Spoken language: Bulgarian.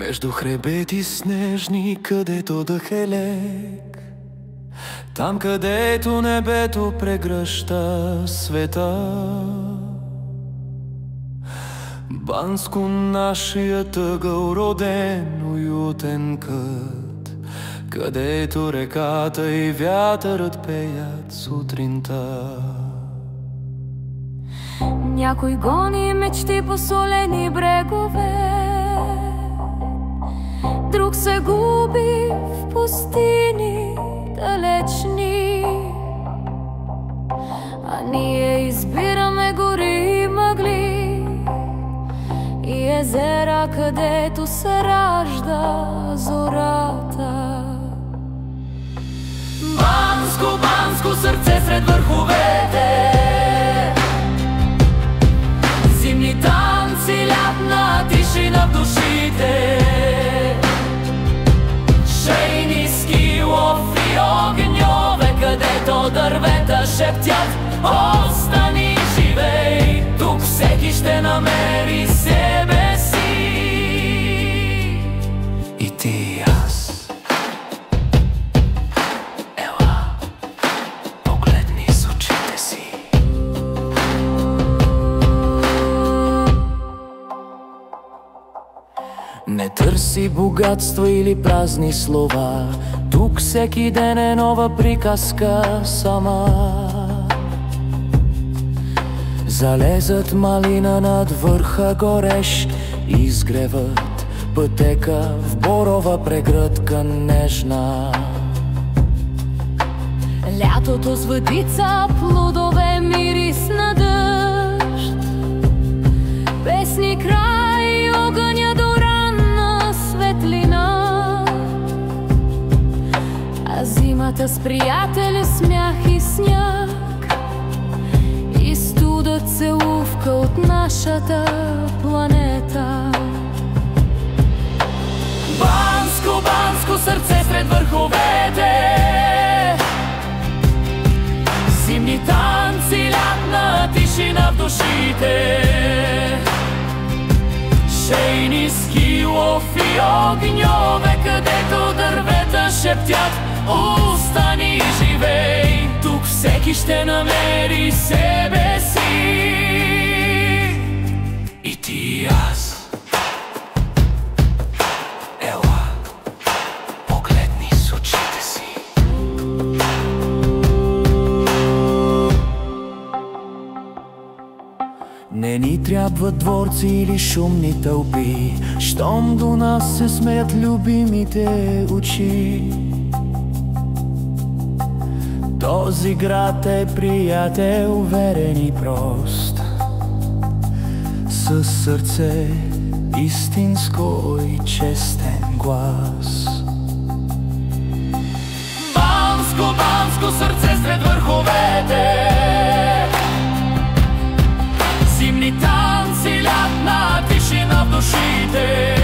Между хребети снежни, където дъх е лек, там където небето прегръща света. Банско, нашият ъгъл, роден, уютен кът, където реката и вятърът пеят сутринта. Някой гони мечти по солени брегове, друг се губи в пустини далечни, а ние избираме гори и мъгли и езера, където се ражда зората. Банско, банско сърце сред върховете, зимни танци, лятна тишина в душите, шейни ски, лов и огньове, където дървета шептят: остани, живей, тук всеки ще намери себе си. И ти и аз, ела, погледни с очите си. Не търси богатства или празни слова, тук всеки ден е нова приказка сама. Залезът малина над върха горещ, изгревът пътека в борова прегръдка нежна. Лятото с въдица, плодове, мирис на дъжд, песни, край, огъня до ранна светлина, а зимата с приятели, смях и сняг, и студа целувка от нашата планета. Банско, банско сърце сред върховете, зимни танци, лятна тишина в душите, шейни ски, лов и огньове, където дървета шептят: остани, живей, тук всеки ще намери себе си. И ти и аз, ела, погледни с очите си. Не ни трябват дворци или шумни тълпи, щом до нас се смеят любимите очи. Този град е приятел, верен и прост, със сърце истинско и честен глас. Банско, банско сърце сред върховете, зимни танци, лятна тишина в душите,